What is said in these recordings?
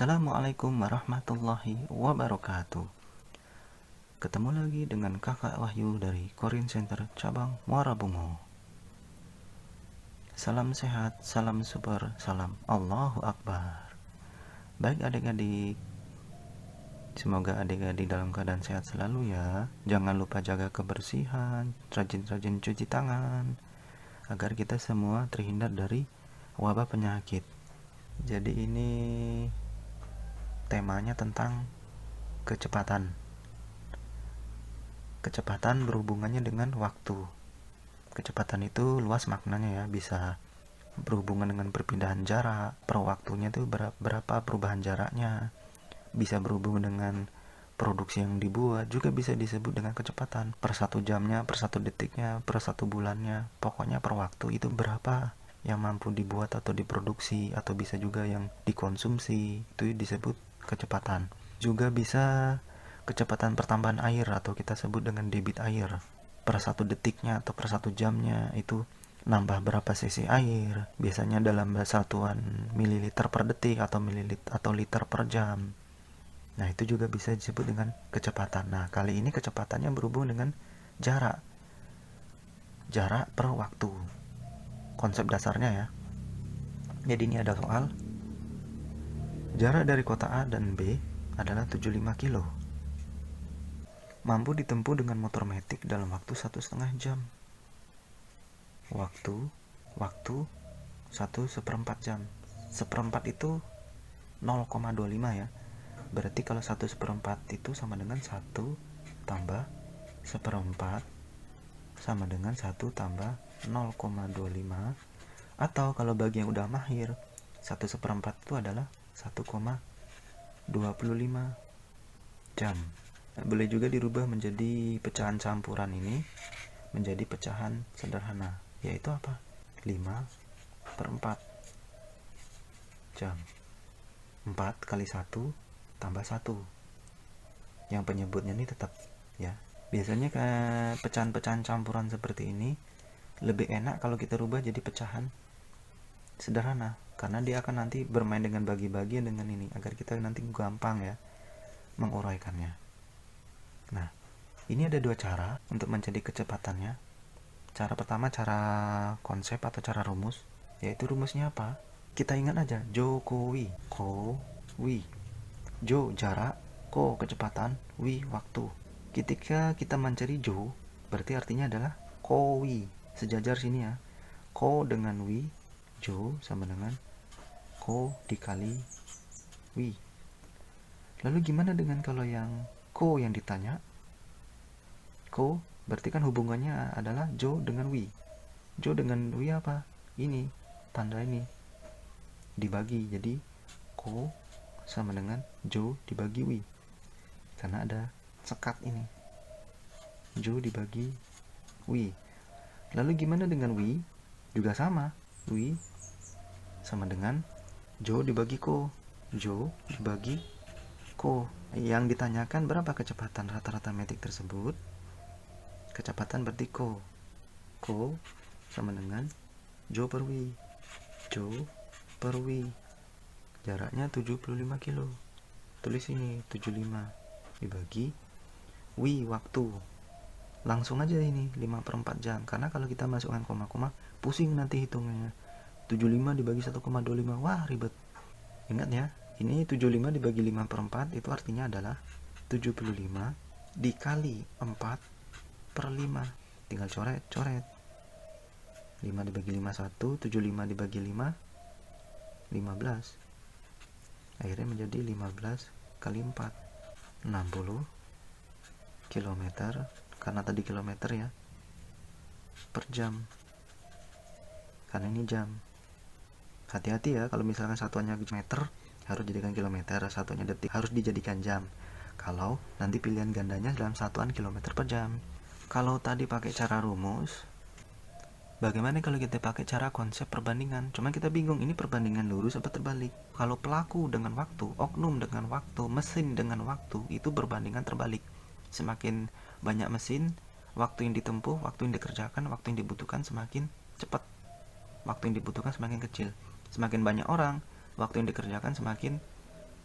Assalamualaikum warahmatullahi wabarakatuh. Ketemu lagi dengan kakak Wahyu dari Korean Center cabang Muara Bungo. Salam sehat, salam super, salam Allahu Akbar. Baik adik-adik, semoga adik-adik dalam keadaan sehat selalu ya. Jangan lupa jaga kebersihan, rajin-rajin cuci tangan, agar kita semua terhindar dari wabah penyakit. Jadi ini temanya tentang kecepatan. Kecepatan berhubungannya dengan waktu. Kecepatan itu luas maknanya ya, bisa berhubungan dengan perpindahan jarak, per waktunya itu berapa perubahan jaraknya, bisa berhubungan dengan produksi yang dibuat, juga bisa disebut dengan kecepatan per 1 jamnya, per 1 detiknya, per 1 bulannya, pokoknya per waktu itu berapa yang mampu dibuat atau diproduksi, atau bisa juga yang dikonsumsi, itu disebut kecepatan. Juga bisa kecepatan pertambahan air atau kita sebut dengan debit air per 1 detiknya atau per 1 jamnya, itu nambah berapa cc air, biasanya dalam satuan mililiter per detik atau mililiter atau liter per jam. Nah itu juga bisa disebut dengan kecepatan. Nah kali ini kecepatannya berhubung dengan jarak per waktu, konsep dasarnya ya. Jadi ini ada soal, jarak dari kota A dan B adalah 75 kilo, mampu ditempuh dengan motor metik dalam waktu 1,5 jam. Waktu 1/4 jam. Seperempat itu 0,25 ya. Berarti kalau 1/4 itu sama dengan 1 tambah 1/4 sama dengan 1 tambah 0,25. Atau kalau bagi yang udah mahir, 1/4 itu adalah 1,25 jam. Boleh juga dirubah menjadi pecahan campuran ini menjadi pecahan sederhana, yaitu apa? 5/4 jam. 4 kali 1 tambah 1. Yang penyebutnya ini tetap ya. Biasanya ke pecahan-pecahan campuran seperti ini lebih enak kalau kita rubah jadi pecahan sederhana, karena dia akan nanti bermain dengan bagi-bagian dengan ini agar kita nanti gampang ya menguraikannya. Nah, ini ada 2 cara untuk mencari kecepatannya. Cara pertama cara konsep atau cara rumus, yaitu rumusnya apa? Kita ingat aja, Jokowi, Ko-wi. Jo jarak, Ko kecepatan, Wi waktu. Ketika kita mencari Jo, berarti artinya adalah Ko-wi. Sejajar sini ya. Ko dengan Wi, Jo sama dengan Ko dikali Wi. Lalu gimana dengan kalau yang Ko yang ditanya? Ko berarti kan hubungannya adalah Jo dengan Wi. Jo dengan Wi apa? Ini, tanda ini dibagi, jadi Ko sama dengan Jo dibagi Wi, karena ada sekat ini, Jo dibagi Wi. Lalu gimana dengan Wi? Juga sama, Wi sama dengan Jo dibagi Ko, Jo dibagi Ko. Yang ditanyakan berapa kecepatan rata-rata metik tersebut? Kecepatan berarti Ko sama dengan Jo per Wi, Jo per Wi. Jaraknya 75 kilo. Tulis ini 75 dibagi Wi waktu. Langsung aja ini 5/4 jam. Karena kalau kita masukkan koma-koma pusing nanti hitungannya. 75 dibagi 1,25. Wah, ribet. Ingat ya, ini 75 dibagi 5/4 itu artinya adalah 75 dikali 4/5. Tinggal coret. 5 dibagi 5 1, 75 dibagi 5 15. Akhirnya menjadi 15 kali 4 60 km, karena tadi kilometer ya, per jam, karena ini jam. Hati-hati ya kalau misalkan satuannya meter harus dijadikan kilometer, satuannya detik harus dijadikan jam, kalau nanti pilihan gandanya dalam satuan kilometer per jam. Kalau tadi pakai cara rumus, bagaimana kalau kita pakai cara konsep perbandingan? Cuma kita bingung, ini perbandingan lurus atau terbalik? Kalau pelaku dengan waktu, oknum dengan waktu, mesin dengan waktu, itu berbandingan terbalik. Semakin banyak mesin, waktu yang ditempuh, waktu yang dikerjakan, waktu yang dibutuhkan semakin cepat, waktu yang dibutuhkan semakin kecil. Semakin banyak orang, waktu yang dikerjakan semakin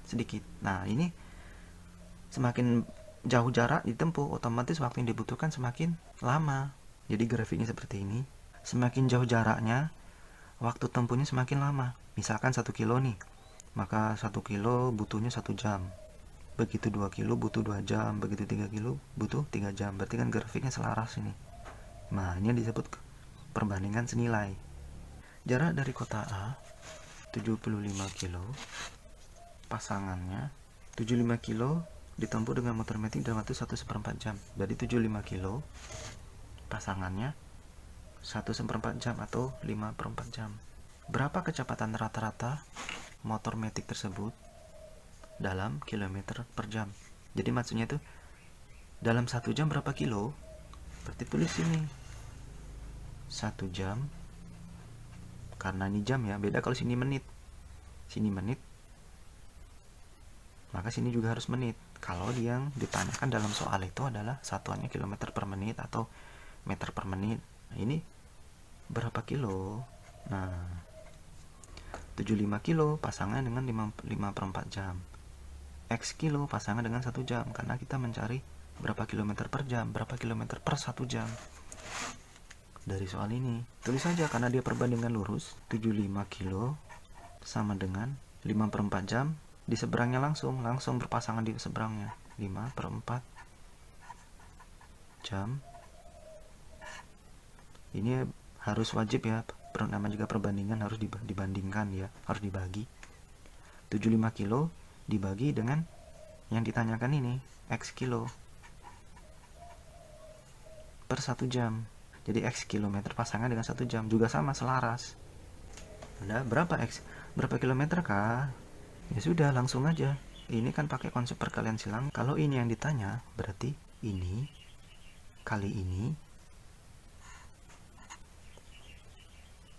sedikit. Nah, ini semakin jauh jarak ditempuh, otomatis waktu yang dibutuhkan semakin lama. Jadi grafiknya seperti ini. Semakin jauh jaraknya, waktu tempuhnya semakin lama. Misalkan 1 kilo nih, maka 1 kilo butuhnya 1 jam. Begitu 2 kilo butuh 2 jam, begitu 3 kilo butuh 3 jam. Berarti kan grafiknya selaras ini. Nah, ini disebut perbandingan senilai. Jarak dari kota A 75 kilo, pasangannya 75 kilo ditempuh dengan motor metik dalam waktu 1/4 jam. Jadi 75 kilo pasangannya 1/4 jam atau 5/4 jam. Berapa kecepatan rata-rata motor metik tersebut dalam kilometer per jam? Jadi maksudnya itu dalam 1 jam berapa kilo? Berarti tulis sini 1 jam, karena ini jam ya, beda kalau sini menit. Sini menit, maka sini juga harus menit. Kalau yang ditanyakan dalam soal itu adalah satuannya kilometer per menit atau meter per menit. Nah, ini berapa kilo? Nah, 75 kilo pasangan dengan 5/4 jam. X kilo pasangan dengan 1 jam, karena kita mencari berapa kilometer per jam, berapa kilometer per 1 jam. Dari soal ini, tulis saja karena dia perbandingan lurus, 75 kilo sama dengan 5/4 jam, di seberangnya langsung berpasangan di seberangnya. 5/4 jam. Ini harus wajib ya, nama juga perbandingan harus dibandingkan ya, harus dibagi. 75 kilo dibagi dengan yang ditanyakan ini, X kilo per 1 jam. Jadi X kilometer pasangan dengan 1 jam juga sama, selaras. Ada berapa X? Berapa kilometer kah? Ya sudah, langsung aja. Ini kan pakai konsep perkalian silang. Kalau ini yang ditanya, berarti ini kali ini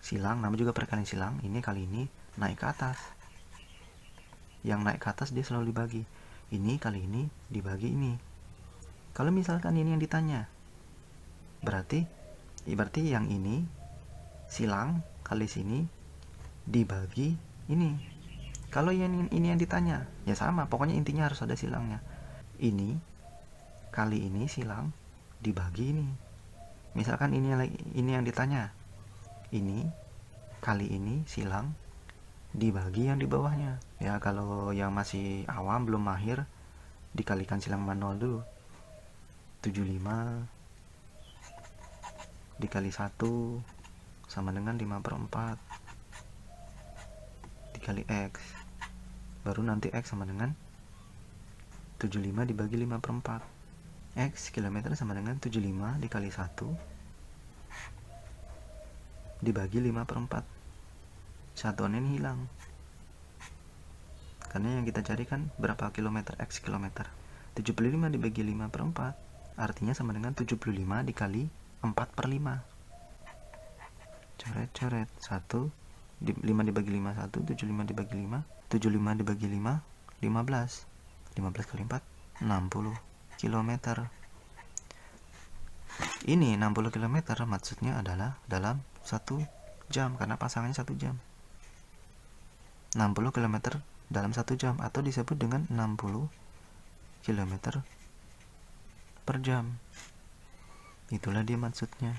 silang, nama juga perkalian silang. Ini kali ini naik ke atas. Yang naik ke atas dia selalu dibagi. Ini kali ini dibagi ini. Kalau misalkan ini yang ditanya, berarti yang ini silang kali sini dibagi ini. Kalau ini yang ditanya, ya sama, pokoknya intinya harus ada silangnya. Ini kali ini silang dibagi ini. Misalkan ini yang ditanya, ini kali ini silang dibagi yang di bawahnya. Ya kalau yang masih awam belum mahir, dikalikan silang manual dulu. 75 dikali 1 sama dengan 5/4 dikali X, baru nanti X sama dengan 75 dibagi 5/4. X kilometer sama dengan 75 dikali 1 dibagi 5/4. Satuan ini hilang, karena yang kita cari kan berapa kilometer, X kilometer. 75 dibagi 5/4 artinya sama dengan 75 dikali 4/5. Coret-coret 1, 5 dibagi 5 1, 75 dibagi 5, 75 dibagi 5 15. 15 kali 4 60 km. Ini 60 km maksudnya adalah dalam 1 jam, karena pasangannya 1 jam. 60 km dalam 1 jam, atau disebut dengan 60 km per jam. Itulah dia maksudnya.